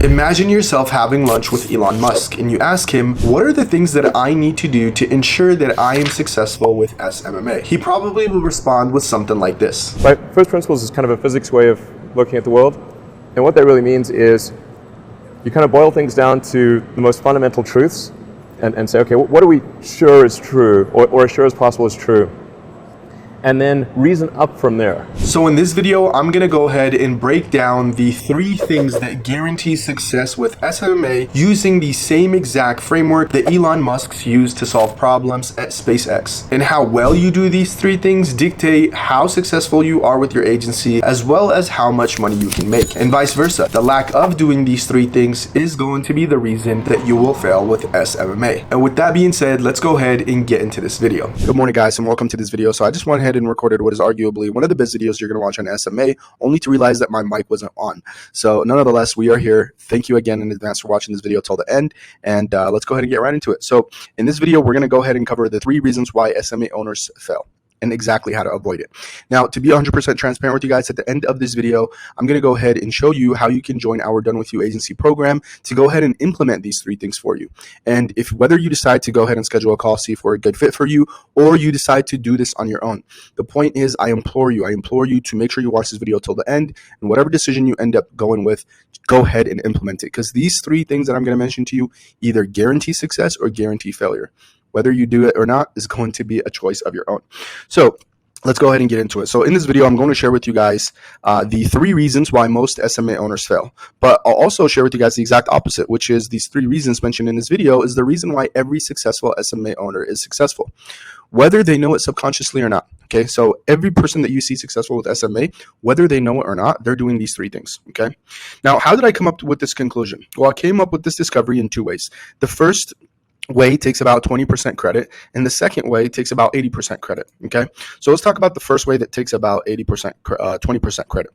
Imagine yourself having lunch with Elon Musk and you ask him, what are the things that I need to do to ensure that I am successful with SMMA? He probably will respond with something like this. Right, first principles is kind of a physics way of looking at the world. And what that really means is you kind of boil things down to the most fundamental truths and say, okay, what are we sure is true or as sure as possible is true? And then reason up from there. So in this video, I'm gonna go ahead and break down the 3 things that guarantee success with SMMA using the same exact framework that Elon Musk used to solve problems at SpaceX. And how well you do these 3 things dictate how successful you are with your agency, as well as how much money you can make, and vice versa. The lack of doing these 3 things is going to be the reason that you will fail with SMMA. And with that being said, let's go ahead and get into this video. Good morning, guys, and welcome to this video. So I just went ahead and recorded what is arguably one of the best videos you're going to watch on SMA, only to realize that my mic wasn't on. So nonetheless, we are here. Thank you again in advance for watching this video till the end, and let's go ahead and get right into it. So in this video, we're going to go ahead and cover the 3 reasons why SMA owners fail and exactly how to avoid it. Now, to be 100% transparent with you guys, at the end of this video, I'm going to go ahead and show you how you can join our Done With You agency program to go ahead and implement these 3 things for you. And if whether you decide to go ahead and schedule a call, see if we're a good fit for you, or you decide to do this on your own, the point is, I implore you to make sure you watch this video till the end, and whatever decision you end up going with, go ahead and implement it, because these 3 things that I'm going to mention to you either guarantee success or guarantee failure. Whether you do it or not is going to be a choice of your own. So let's go ahead and get into it. So in this video, I'm going to share with you guys the 3 reasons why most SMA owners fail. But I'll also share with you guys the exact opposite, which is these 3 reasons mentioned in this video is the reason why every successful SMA owner is successful, whether they know it subconsciously or not. Okay, so every person that you see successful with SMA, whether they know it or not, they're doing these 3 things. Okay, now how did I come up with this conclusion? Well, I came up with this discovery in 2 ways. The first way takes about 20% credit, and the second way takes about 80% credit. Okay, so let's talk about the first way that takes about 20% credit.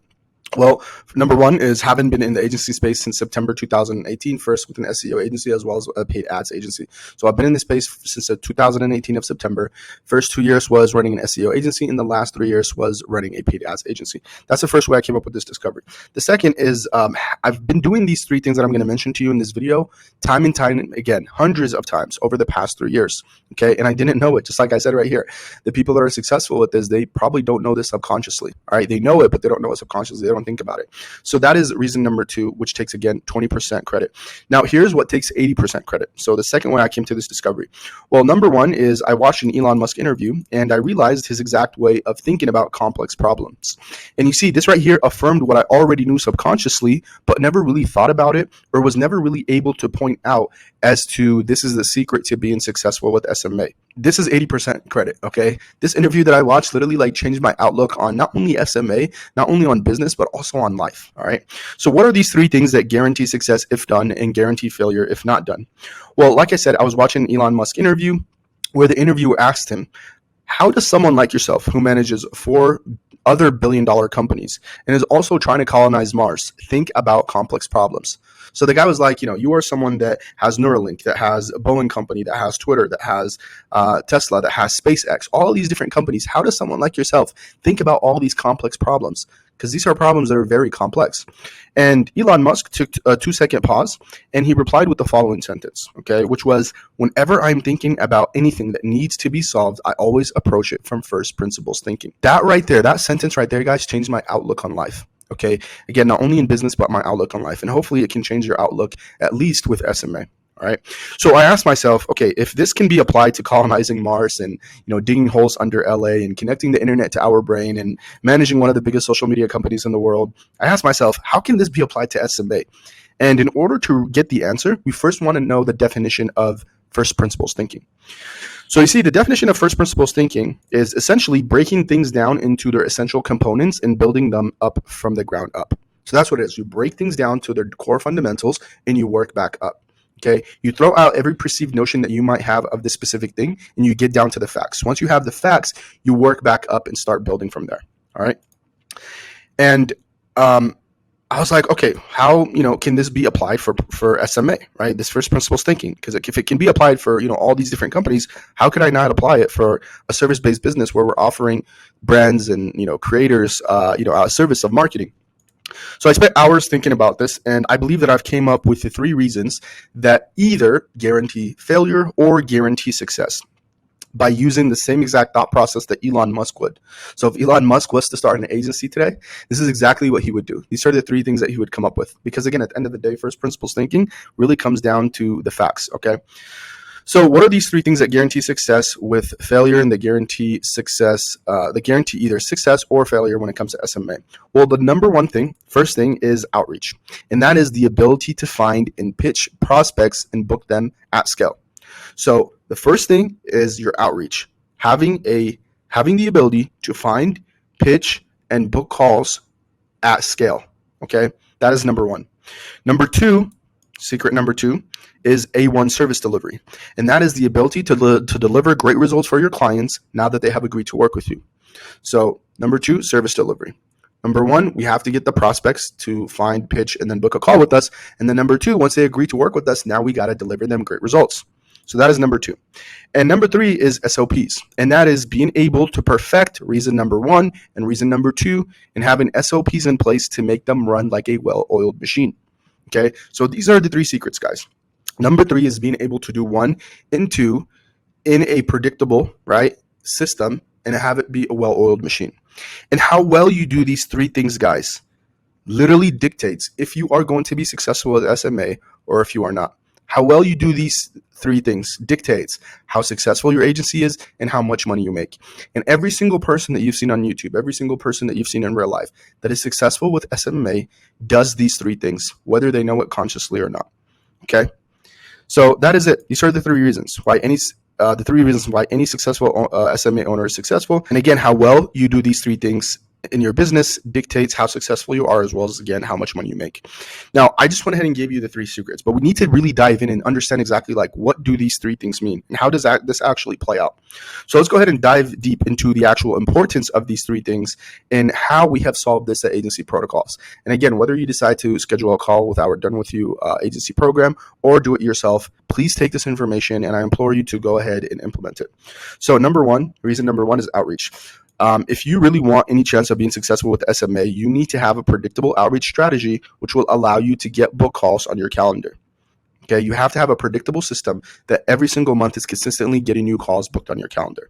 Well, number 1 is having been in the agency space since September 2018, first with an SEO agency as well as a paid ads agency. So I've been in this space since 2018 of September. First 2 years was running an SEO agency, and the last 3 years was running a paid ads agency. That's the first way I came up with this discovery. The second is I've been doing these 3 things that I'm going to mention to you in this video time and time again, hundreds of times over the past 3 years. Okay, and I didn't know it, just like I said right here. The people that are successful with this, they probably don't know this subconsciously. All right, they know it, but they don't know it subconsciously. They don't think about it. So that is reason number 2, which takes again 20% credit. Now here's what takes 80% credit. So the second way I came to this discovery. Well, number 1 is I watched an Elon Musk interview and I realized his exact way of thinking about complex problems. And you see, this right here affirmed what I already knew subconsciously, but never really thought about it or was never really able to point out as to this is the secret to being successful with SMA. This is 80% credit, okay? This interview that I watched literally changed my outlook on not only SMA, not only on business, but also on life, all right? So what are these 3 things that guarantee success if done and guarantee failure if not done? Well, like I said, I was watching an Elon Musk interview where the interviewer asked him, how does someone like yourself who manages 4 other billion-dollar companies and is also trying to colonize Mars think about complex problems? So the guy was like, you are someone that has Neuralink, that has a Boeing company, that has Twitter, that has Tesla, that has SpaceX, all these different companies. How does someone like yourself think about all these complex problems? Because these are problems that are very complex. And Elon Musk took a 2-second pause and he replied with the following sentence, okay, which was, whenever I'm thinking about anything that needs to be solved, I always approach it from first principles thinking. That right there, that sentence right there, guys, changed my outlook on life. Okay, again, not only in business, but my outlook on life. And hopefully it can change your outlook, at least with SMA. All right. So I asked myself, okay, if this can be applied to colonizing Mars and, digging holes under LA and connecting the internet to our brain and managing one of the biggest social media companies in the world, I asked myself, how can this be applied to SMA? And in order to get the answer, we first want to know the definition of first principles thinking. So you see, the definition of first principles thinking is essentially breaking things down into their essential components and building them up from the ground up. So that's what it is. You break things down to their core fundamentals and you work back up. Okay, you throw out every perceived notion that you might have of this specific thing and you get down to the facts. Once you have the facts, you work back up and start building from there. All right. And I was like, okay, how, can this be applied for SMA, right? This first principles thinking, because if it can be applied for, all these different companies, how could I not apply it for a service-based business where we're offering brands and, creators, a service of marketing? So I spent hours thinking about this, and I believe that I've came up with the three reasons that either guarantee failure or guarantee success by using the same exact thought process that Elon Musk would. So if Elon Musk was to start an agency today, this is exactly what he would do. These are the three things that he would come up with. Because again, at the end of the day, first principles thinking really comes down to the facts, okay? So what are these three things that guarantee success with failure and that guarantee success, that guarantee either success or failure when it comes to SMA? Well, the number one thing, first thing is outreach. And that is the ability to find and pitch prospects and book them at scale. So the first thing is your outreach, having the ability to find, pitch, and book calls at scale. Okay, that is number one. Number two, secret number two, is A1 service delivery, and that is the ability to deliver great results for your clients now that they have agreed to work with you. So number two, service delivery. Number one, we have to get the prospects to find, pitch, and then book a call with us. And then number two, once they agree to work with us, now we got to deliver them great results. So that is number two. And number three is SOPs. And that is being able to perfect reason number one and reason number two and having SOPs in place to make them run like a well-oiled machine. Okay, so these are the three secrets, guys. Number three is being able to do one and two in a predictable, right, system and have it be a well-oiled machine. And how well you do these three things, guys, literally dictates if you are going to be successful with SMA or if you are not. How well you do these three things dictates how successful your agency is and how much money you make. And every single person that you've seen on YouTube, every single person that you've seen in real life that is successful with SMMA does these three things, whether they know it consciously or not. Okay? So that is it. These are the three reasons why any successful SMA owner is successful. And again, how well you do these three things in your business dictates how successful you are, as well as, again, how much money you make. Now, I just went ahead and gave you the three secrets, but we need to really dive in and understand exactly like what do these three things mean and how does this actually play out. So let's go ahead and dive deep into the actual importance of these three things and how we have solved this at Agency Protocols. And again, whether you decide to schedule a call with our Done With You agency program or do it yourself, please take this information and I implore you to go ahead and implement it. So reason number one is outreach. If you really want any chance of being successful with SMA, you need to have a predictable outreach strategy, which will allow you to get book calls on your calendar. Okay, you have to have a predictable system that every single month is consistently getting you calls booked on your calendar.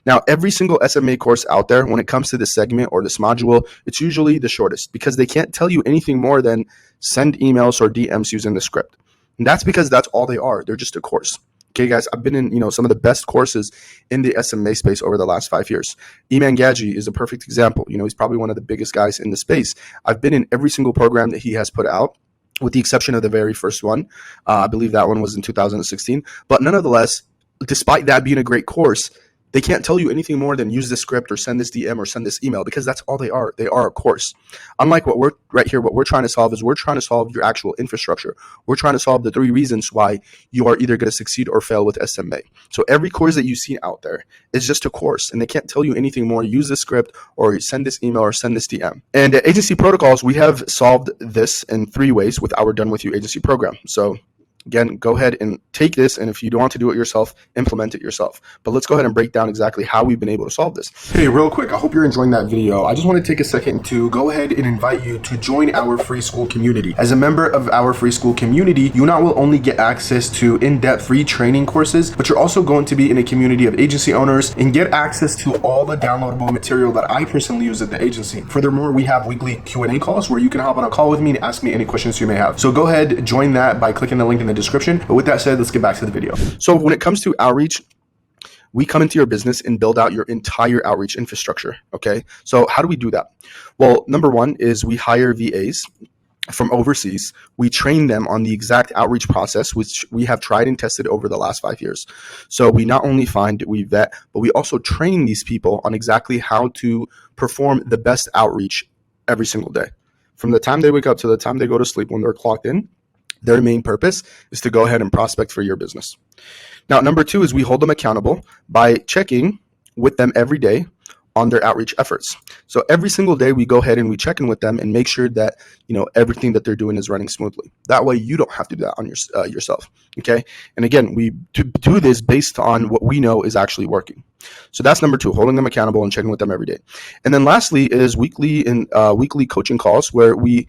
Now, every single SMA course out there, when it comes to this segment or this module, it's usually the shortest because they can't tell you anything more than send emails or DMs using the script. And that's because that's all they are. They're just a course. Okay, guys, I've been in some of the best courses in the SMA space over the last 5 years. Iman Gadji is a perfect example. He's probably one of the biggest guys in the space. I've been in every single program that he has put out, with the exception of the very first one. I believe that one was in 2016. But nonetheless, despite that being a great course, they can't tell you anything more than use this script or send this DM or send this email because that's all they are. They are a course. Unlike what we're trying to solve is we're trying to solve your actual infrastructure. We're trying to solve the three reasons why you are either going to succeed or fail with SMA. So every course that you see out there is just a course and they can't tell you anything more. Use this script or send this email or send this DM. And at Agency Protocols, we have solved this in 3 ways with our Done With You agency program. So again, go ahead and take this, and if you don't want to do it yourself, implement it yourself. But let's go ahead and break down exactly how we've been able to solve this. Hey, real quick, I hope you're enjoying that video. I just want to take a second to go ahead and invite you to join our free Skool community. As a member of our free Skool community, you not will only get access to in-depth free training courses, but you're also going to be in a community of agency owners and get access to all the downloadable material that I personally use at the agency. Furthermore, we have weekly Q&A calls where you can hop on a call with me and ask me any questions you may have. So go ahead, join that by clicking the link in the description. But with that said, let's get back to the video. So when it comes to outreach, we come into your business and build out your entire outreach infrastructure. Okay. So how do we do that? Well, number one is we hire VAs from overseas. We train them on the exact outreach process, which we have tried and tested over the last 5 years. So we not only we vet, but we also train these people on exactly how to perform the best outreach every single day. From the time they wake up to the time they go to sleep when they're clocked in, their main purpose is to go ahead and prospect for your business. Now, number two is we hold them accountable by checking with them every day on their outreach efforts. So every single day we go ahead and we check in with them and make sure that everything that they're doing is running smoothly. That way you don't have to do that on yourself. Okay. And again, we do this based on what we know is actually working. So that's number 2, holding them accountable and checking with them every day. And then lastly is weekly coaching calls where we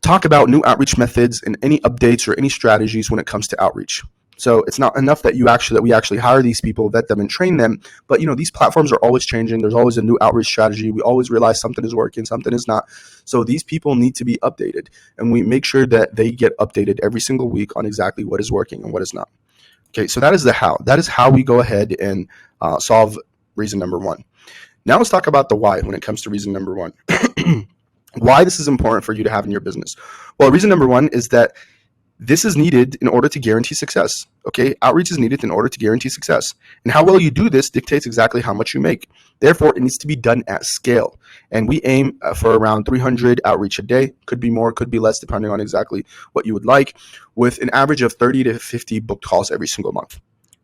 talk about new outreach methods and any updates or any strategies when it comes to outreach. So it's not enough that we actually hire these people, vet them, and train them. But these platforms are always changing. There's always a new outreach strategy. We always realize something is working, something is not. So these people need to be updated, and we make sure that they get updated every single week on exactly what is working and what is not. Okay, so that is the how. That is how we go ahead and solve reason number 1. Now let's talk about the why when it comes to reason number 1. Why this is important for you to have in your business. Well, reason number 1 is that this is needed in order to guarantee success. Okay, outreach is needed in order to guarantee success. And how well you do this dictates exactly how much you make. Therefore, it needs to be done at scale. And we aim for around 300 outreach a day. Could be more, could be less, depending on exactly what you would like, with an average of 30 to 50 booked calls every single month.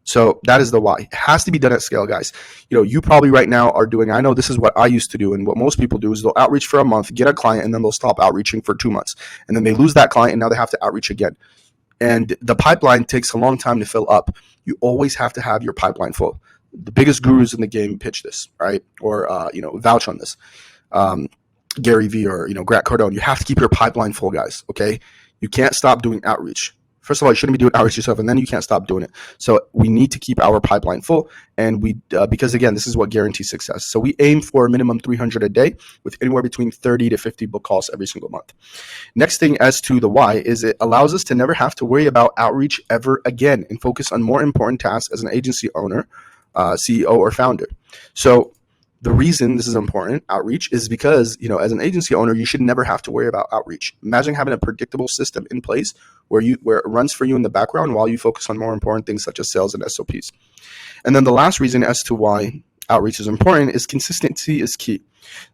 So that is the why. It has to be done at scale, guys. You probably right now are doing, I know this is what I used to do, and what most people do is they'll outreach for a month, get a client, and then they'll stop outreaching for 2 months. And then they lose that client, and now they have to outreach again. And the pipeline takes a long time to fill up. You always have to have your pipeline full. The biggest gurus in the game pitch this, right? Or, vouch on this. Gary Vee or, Grant Cardone. You have to keep your pipeline full, guys, okay? You can't stop doing outreach. First of all, you shouldn't be doing outreach yourself, and then you can't stop doing it. So we need to keep our pipeline full, and because again, this is what guarantees success. So we aim for a minimum 300 a day, with anywhere between 30 to 50 book calls every single month. Next thing, as to the why, is it allows us to never have to worry about outreach ever again, and focus on more important tasks as an agency owner, CEO, or founder. So the reason this is important, outreach, is because, as an agency owner, you should never have to worry about outreach. Imagine having a predictable system in place where it runs for you in the background while you focus on more important things such as sales and SOPs. And then the last reason as to why outreach is important is consistency is key.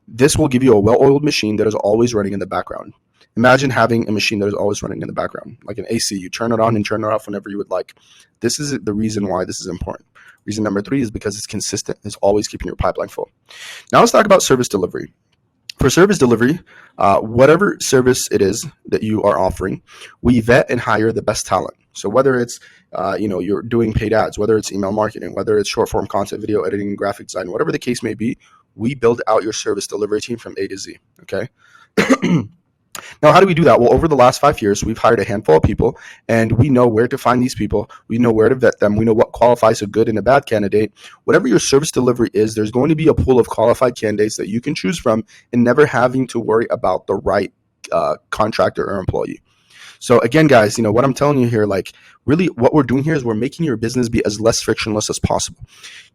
This will give you a well-oiled machine that is always running in the background. Imagine having a machine that is always running in the background, like an AC. You turn it on and turn it off whenever you would like. This is the reason why this is important. Reason number 3 is because it's consistent. It's always keeping your pipeline full. Now let's talk about service delivery. For service delivery, whatever service it is that you are offering, we vet and hire the best talent. So whether it's you're doing paid ads, whether it's email marketing, whether it's short form content, video editing, graphic design, whatever the case may be, we build out your service delivery team from A to Z. Okay. Now, how do we do that? Well, over the last 5 years, we've hired a handful of people, and we know where to find these people. We know where to vet them. We know what qualifies a good and a bad candidate. Whatever your service delivery is, there's going to be a pool of qualified candidates that you can choose from, and never having to worry about the right contractor or employee. So again, guys, what I'm telling you here, really what we're doing here is we're making your business be as less frictionless as possible.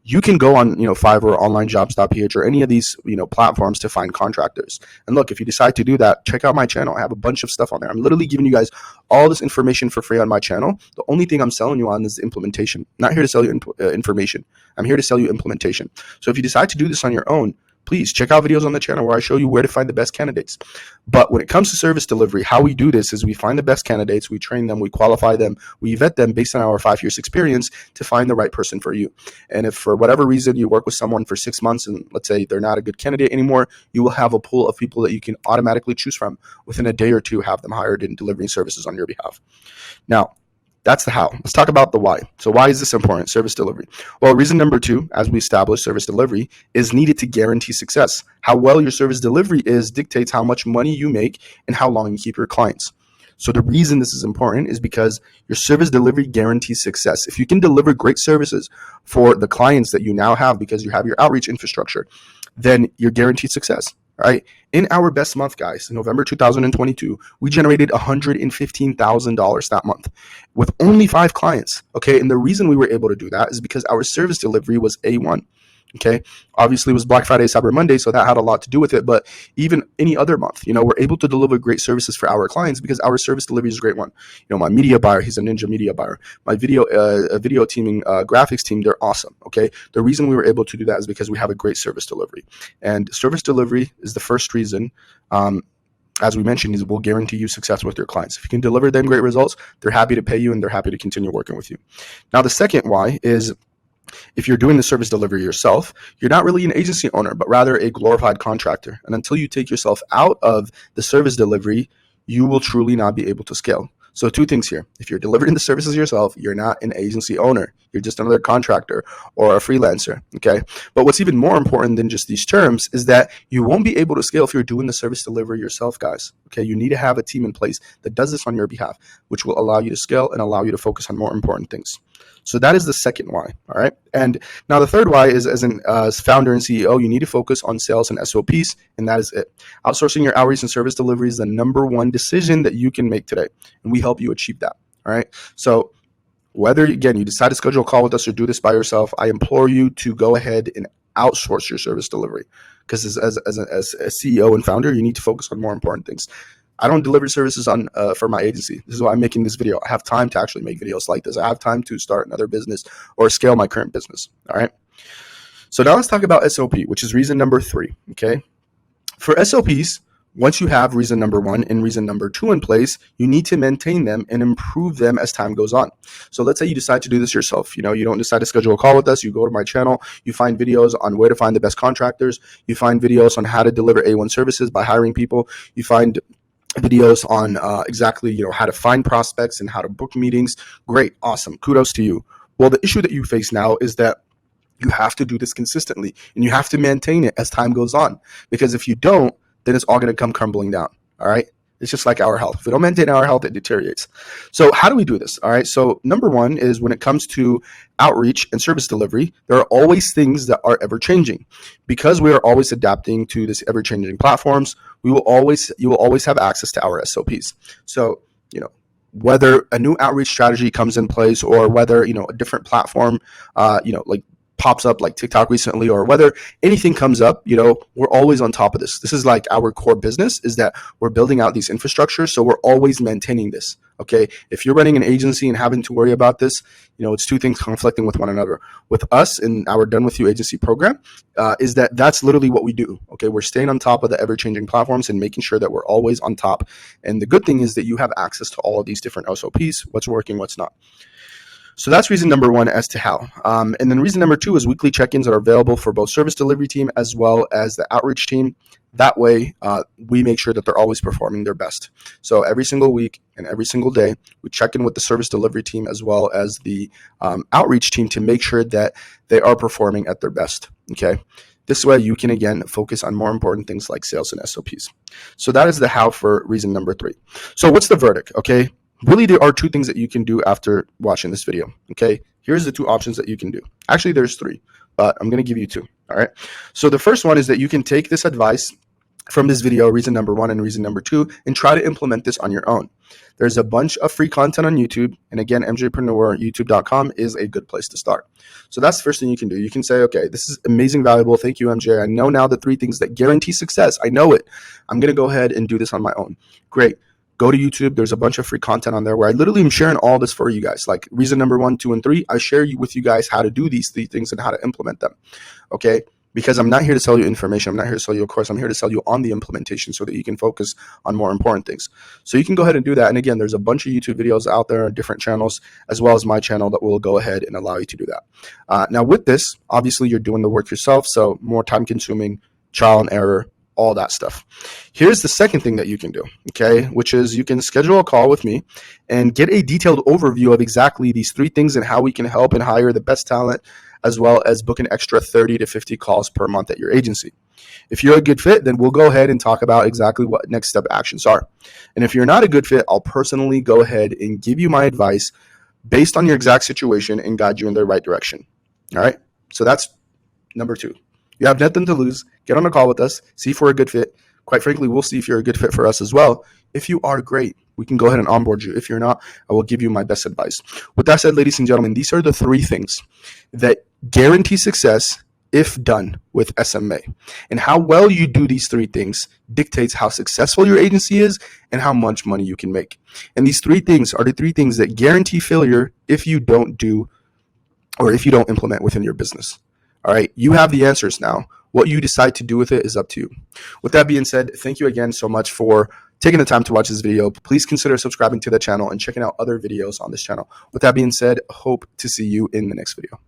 You can go on, Fiverr or onlinejobs.ph or any of these, platforms to find contractors. And look, if you decide to do that, check out my channel. I have a bunch of stuff on there. I'm literally giving you guys all this information for free on my channel. The only thing I'm selling you on is the implementation. I'm not here to sell you information. I'm here to sell you implementation. So if you decide to do this on your own, please check out videos on the channel where I show you where to find the best candidates. But when it comes to service delivery, how we do this is we find the best candidates, we train them, we qualify them, we vet them based on our 5 years experience to find the right person for you. And if for whatever reason you work with someone for 6 months and let's say they're not a good candidate anymore, you will have a pool of people that you can automatically choose from within a day or two, have them hired and delivering services on your behalf. Now, that's the how. Let's talk about the why. So why is this important? Service delivery. Well, reason number 2, as we established, service delivery is needed to guarantee success. How well your service delivery is dictates how much money you make and how long you keep your clients. So the reason this is important is because your service delivery guarantees success. If you can deliver great services for the clients that you now have because you have your outreach infrastructure, then you're guaranteed success. Right? In our best month, guys, in November 2022, we generated $115,000 that month with only 5 clients. Okay. And the reason we were able to do that is because our service delivery was A1. Okay. Obviously, it was Black Friday, Cyber Monday, so that had a lot to do with it. But even any other month, we're able to deliver great services for our clients because our service delivery is a great one. My media buyer, he's a ninja media buyer. My video teaming, graphics team, they're awesome. Okay. The reason we were able to do that is because we have a great service delivery. And service delivery is the first reason, as we mentioned, is will guarantee you success with your clients. If you can deliver them great results, they're happy to pay you and they're happy to continue working with you. Now, the second why is If you're doing the service delivery yourself, you're not really an agency owner, but rather a glorified contractor. And until you take yourself out of the service delivery, you will truly not be able to scale. So two things here. If you're delivering the services yourself, you're not an agency owner. You're just another contractor or a freelancer, okay? But what's even more important than just these terms is that you won't be able to scale if you're doing the service delivery yourself, guys, okay? You need to have a team in place that does this on your behalf, which will allow you to scale and allow you to focus on more important things. So that is the second why, all right? And now the third why is, as founder and CEO, you need to focus on sales and SOPs, and that is it. Outsourcing your outreach and service delivery is the number one decision that you can make today, and we help you achieve that, all right? So whether, again, you decide to schedule a call with us or do this by yourself, I implore you to go ahead and outsource your service delivery, because as a CEO and founder, you need to focus on more important things. I don't deliver services for my agency. This is why I'm making this video. I have time to actually make videos like this. I have time to start another business or scale my current business. All right. So now let's talk about SOP, which is reason number 3. Okay. For SOPs, once you have reason number 1 and reason number 2 in place, you need to maintain them and improve them as time goes on. So let's say you decide to do this yourself. You don't decide to schedule a call with us. You go to my channel, you find videos on where to find the best contractors. You find videos on how to deliver A1 services by hiring people. You find videos on exactly how to find prospects and how to book meetings. Great, awesome, kudos to you. Well, the issue that you face now is that you have to do this consistently and you have to maintain it as time goes on, because if you don't, then it's all going to come crumbling down. All right. It's just like our health. If we don't maintain our health, it deteriorates. So how do we do this? All right. So number 1 is, when it comes to outreach and service delivery, there are always things that are ever changing. Because we are always adapting to this ever changing platforms, you will always have access to our SOPs. So, whether a new outreach strategy comes in place, or whether, a different platform, like pops up like TikTok recently, or whether anything comes up, we're always on top of this. This is like our core business, is that we're building out these infrastructures. So we're always maintaining this. Okay. If you're running an agency and having to worry about this, it's two things conflicting with one another. With us in our Done With You agency program, is that's literally what we do. Okay. We're staying on top of the ever changing platforms and making sure that we're always on top. And the good thing is that you have access to all of these different SOPs, what's working, what's not. So that's reason number 1 as to how. And then reason number 2 is weekly check-ins that are available for both service delivery team as well as the outreach team. That way, we make sure that they're always performing their best. So every single week and every single day, we check in with the service delivery team as well as the outreach team to make sure that they are performing at their best. Okay. This way, you can, again, focus on more important things like sales and SOPs. So that is the how for reason number 3. So what's the verdict? Okay. Really, there are 2 things that you can do after watching this video, okay? Here's the 2 options that you can do. Actually, there's 3, but I'm going to give you 2, all right? So the first one is that you can take this advice from this video, reason number 1 and reason number 2, and try to implement this on your own. There's a bunch of free content on YouTube, and again, MJpreneur, youtube.com is a good place to start. So that's the first thing you can do. You can say, okay, this is amazing, valuable. Thank you, MJ. I know now the 3 things that guarantee success. I know it. I'm going to go ahead and do this on my own. Great. Go to YouTube. There's a bunch of free content on there where I literally am sharing all this for you guys. Like reason number 1, 2, and 3, I share with you guys how to do these 3 things and how to implement them. Okay. Because I'm not here to sell you information. I'm not here to sell you a course. I'm here to sell you on the implementation so that you can focus on more important things. So you can go ahead and do that. And again, there's a bunch of YouTube videos out there on different channels, as well as my channel, that will go ahead and allow you to do that. Now with this, obviously you're doing the work yourself. So more time consuming, trial and error, all that stuff. Here's the second thing that you can do, okay, which is you can schedule a call with me and get a detailed overview of exactly these 3 things and how we can help and hire the best talent, as well as book an extra 30 to 50 calls per month at your agency. If you're a good fit, then we'll go ahead and talk about exactly what next step actions are. And if you're not a good fit, I'll personally go ahead and give you my advice based on your exact situation and guide you in the right direction. All right. So that's number 2. You have nothing to lose. Get on a call with us. See if we're a good fit. Quite frankly, we'll see if you're a good fit for us as well. If you are, great. We can go ahead and onboard you. If you're not, I will give you my best advice. With that said, ladies and gentlemen, these are the 3 things that guarantee success if done with SMMA. And how well you do these 3 things dictates how successful your agency is and how much money you can make. And these 3 things are the 3 things that guarantee failure if you don't do, or if you don't implement within your business. All right, you have the answers now. What you decide to do with it is up to you. With that being said, thank you again so much for taking the time to watch this video. Please consider subscribing to the channel and checking out other videos on this channel. With that being said, hope to see you in the next video.